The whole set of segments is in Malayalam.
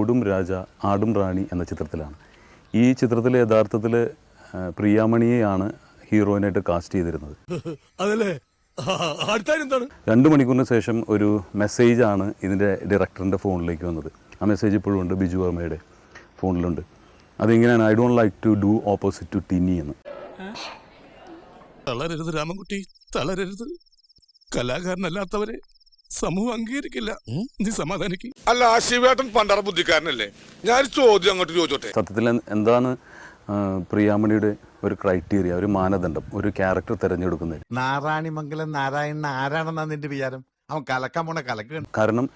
ചൂടും രാജ ആടും റാണി എന്ന ചിത്രത്തിലാണ്. ഈ ചിത്രത്തിൽ യഥാർത്ഥത്തിൽ പ്രിയാമണിയെയാണ് ഹീറോയിനായിട്ട് കാസ്റ്റ് ചെയ്തിരുന്നത്. 2 മണിക്കൂറിന് ശേഷം ഒരു മെസ്സേജാണ് ഇതിൻ്റെ ഡയറക്ടറിൻ്റെ ഫോണിലേക്ക് വന്നത്. ആ മെസ്സേജ് ഇപ്പോഴും ഉണ്ട്, ബിജു വർമ്മയുടെ ഫോണിലുണ്ട്. അതിങ്ങനെയാണ്, I don't like to do opposite to Tini എന്ന്. തളരരുത് രാമൻകുട്ടി, തളരരുത്. കലാകാരനല്ലാത്തവരെ സമൂഹം അംഗീകരിക്കില്ല. നീ സമാധാനിക്ക്. അല്ല, ശിവേട്ടൻ പണ്ടറ ബുദ്ധിക്കാരനല്ലേ? ഞാൻ ചോദ്യം അങ്ങോട്ട് ചോദിച്ചോട്ടെ. സത്യത്തിൽ എന്താണ് പ്രിയാമണിയുടെ ഒരു ക്രൈറ്റീരിയ, ഒരു മാനദണ്ഡം, ഒരു ക്യാരക്ടർ തിരഞ്ഞെടുക്കുന്നത്? നാരായണിമംഗലം നാരായണൻ ആരാണെന്നാ നിന്റെ വിചാരം? അവൻ കലക്കാൻ പോണ കലക്ക്. കാരണം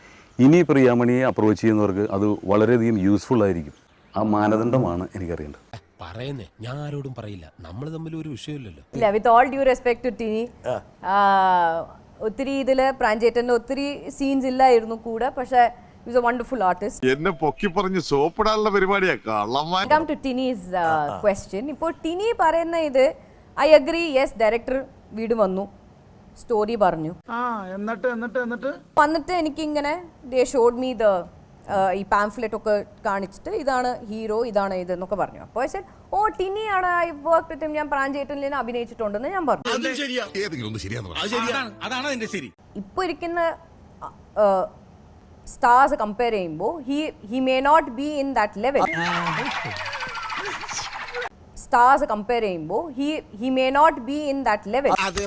ഇനി പ്രിയാമണിയെ അപ്രോച്ച് ചെയ്യുന്നവർക്ക് അത് വളരെയധികം യൂസ്ഫുൾ ആയിരിക്കും. ആ മാനദണ്ഡമാണ് എനിക്കറിയേണ്ടത്. പറയുന്നേ, ഞാൻ ആരോടും പറയില്ല. നമ്മൾ തമ്മിൽ ഒരു വിഷയമില്ലല്ലോ. ഇല്ല, with all due respect to Tini, ഒത്തിരി ഇതില് പ്രാഞ്ചേട്ടന്റെ ഒത്തിരി സീൻസ് ഇല്ലായിരുന്നു കൂടെ. പക്ഷെ he's a wonderful artist. എന്നെ പൊക്കി പറഞ്ഞ് സോപ്പിടാനുള്ള പരിപാടിയാ കള്ളന്മാർ. Come to Tini's question. ഇപ്പോൾ ടിനി പറയുന്ന ഇത് ഐ അഗ്രി, യെസ്, ഡയറക്ടർ വീട് വന്നു, സ്റ്റോറി പറഞ്ഞു, വന്നിട്ട് എനിക്കിങ്ങനെ ദേ ഷോഡ് മീ ദ ഈ പാംഫ്ലെറ്റ് ഒക്കെ കാണിച്ചിട്ട് ഇതാണ് ഹീറോ, ഇതാണ് ഇത് എന്നൊക്കെ പറഞ്ഞു. അപ്പോൾ ഓ ടിനിയാണ്, ഐ വർക്ക് വിത്ത് ഹിം, ഞാൻ പ്രാഞ്ചേട്ടനിൽ അഭിനയിച്ചിട്ടുണ്ടെന്ന് ഞാൻ പറഞ്ഞു. ഇപ്പൊ ഇരിക്കുന്ന stars compare ചെയ്യുമ്പോൾ he may not be in that level. stars compare ചെയ്യുമ്പോൾ he may not be in that level. അതെ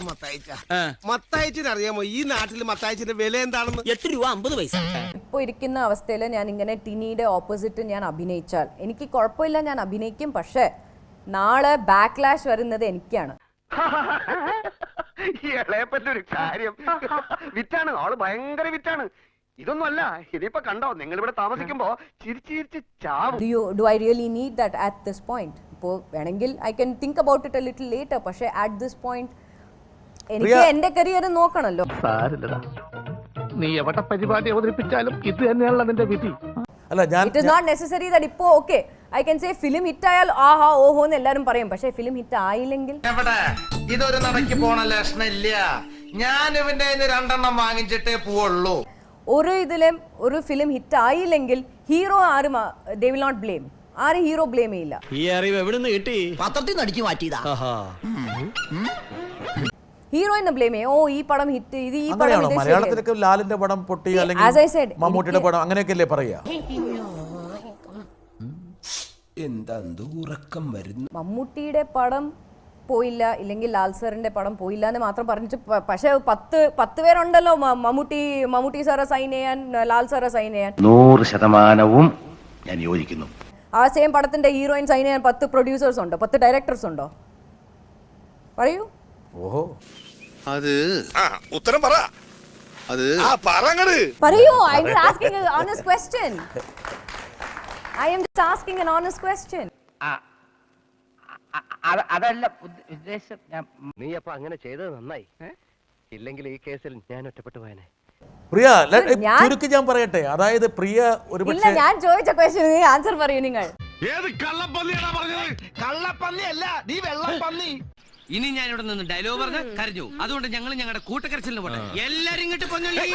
മത്തായിച്ചിന് അറിയാമോ ഈ നാട്ടിൽ മത്തായിച്ചിന്റെ വില എന്താണെന്ന്? 8 രൂപ 50 പൈസ. ഇപ്പോൾ ഇരിക്കുന്ന അവസ്ഥയിൽ ഞാൻ ഇങ്ങനെ ടിനിയുടെ ഓപ്പോസിറ്റ് ഞാൻ അഭിനയിച്ചാൽ എനിക്ക് കുഴപ്പമില്ല, ഞാൻ അഭിനയിക്കും. പക്ഷേ നാളെ ബാക്ക്ലാഷ് വരുന്നത് എനിക്കാണ്. ഇളയപ്പറ്റൊരു കാര്യം വിറ്റാണ്, ആള് ഭയങ്കര വിറ്റാണ്. ഇതൊന്നും അല്ല, ഇനിയിപ്പോ കണ്ടോ നിങ്ങൾ ഇവിടെ താമസിക്കുമ്പോ ചിരിച്ചിരിച്ച് ചാവും. Do I really need that at this point? ഇപ്പോൾ വേണമെങ്കിൽ I can think about it a little later. പക്ഷേ at this point എനിക്ക് എന്റെ കരിയർ നോക്കണല്ലോ. നീ എവിടെ പരിപാടി അവതരിപ്പിച്ചാലും ഇത് തന്നെയാണല്ലോ നിന്റെ വിധി. It is not necessary that ഇപ്പോ okay I can say film hit ആയാൽ ആഹാ ഓഹോ എന്ന് എല്ലാരും പറയും. പക്ഷേ ഫിലിം ഹിറ്റ് ആയില്ലെങ്കിൽ ഇതൊരു നടക്കി പോണ ലക്ഷണില്ല. ഞാൻ ഇവന്റെ 2 വാങ്ങിച്ചിട്ടേ പോവുള്ളൂ. ഒരു ഇതിലും ഒരു ഫിലിം ഹിറ്റ് ആയില്ലെങ്കിൽ ഹീറോ ആരും they will not blame. ആരും ഹീറോ ബ്ലെയിം ചെയ്യില്ല. ഈ അറിവ് എവിടുന്ന് കിട്ടി? പത്രത്തിൽ നിന്ന് അടിച്ചു മാറ്റിയതാ. ഹീറോയിനെ ബ്ലെയിം ചെയ്യും. ഓ ഈ പടം ഹിറ്റ്, ഇത് ഈ പടം മലയാളത്തിലൊക്കെ ലാലിന്റെ പടം പൊട്ടി, അല്ലെങ്കിൽ മമ്മൂട്ടിയുടെ പടം അങ്ങനെയൊക്കെയല്ലേ പറയാ? എന്താ ഉറക്കം വരുന്നു? മമ്മൂട്ടിയുടെ പടം പോയില്ല, ഇല്ലെങ്കിൽ ലാൽ സാറിന്റെ പടം പോയില്ല എന്ന് മാത്രം പറഞ്ഞിട്ട്, പക്ഷെ 10 പേരുണ്ടല്ലോ മമ്മൂട്ടി സാറെ സൈൻ ചെയ്യാൻ, ലാൽ സാറെ സൈൻ ചെയ്യാൻ. 100% ഞാൻ യോജിക്കുന്നു. ആ സെയിം പടത്തിന്റെ ഹീറോയിൻ സൈൻ ചെയ്യാൻ 10 പ്രൊഡ്യൂസേഴ്സ് ഉണ്ടോ, 10 ഡയറക്ടേഴ്സ് ഉണ്ടോ? പറയൂ. ഓഹോ, അത് ഉത്തരം പറ. അത് പറയൂ. I am just asking an honest question. I am just asking an honest question. അതല്ല ഉദ്ദേശം. നീ അപ്പൊ അങ്ങനെ ചെയ്തത് നന്നായി. ഇല്ലെങ്കിൽ ഈ കേസിൽ ഞാൻ ഒറ്റപ്പെട്ടു പോയനെ. പ്രിയ ചുരുക്കി ഞാൻ പറയട്ടെ, അതായത് പ്രിയ ഒരു ഇല്ല, ഞാൻ ചോദിച്ച ക്വസ്റ്റ്യൻ ആൻസർ പറയൂ നിങ്ങൾ. ഏത് കള്ളപ്പന്നിയാണോ പറഞ്ഞത്? കള്ളപ്പന്നിയല്ല, നീ വെള്ളപ്പന്നി. ഇനി ഞാൻ ഇവിടെ നിന്ന് ഡയലോഗ് പറഞ്ഞ് കരഞ്ഞു. അതുകൊണ്ട് ഞങ്ങൾ ഞങ്ങളുടെ കൂട്ടക്കരച്ചിലിന് പോട്ടെ. എല്ലാരും ഇങ്ങോട്ട് പൊന്നല്ലേ.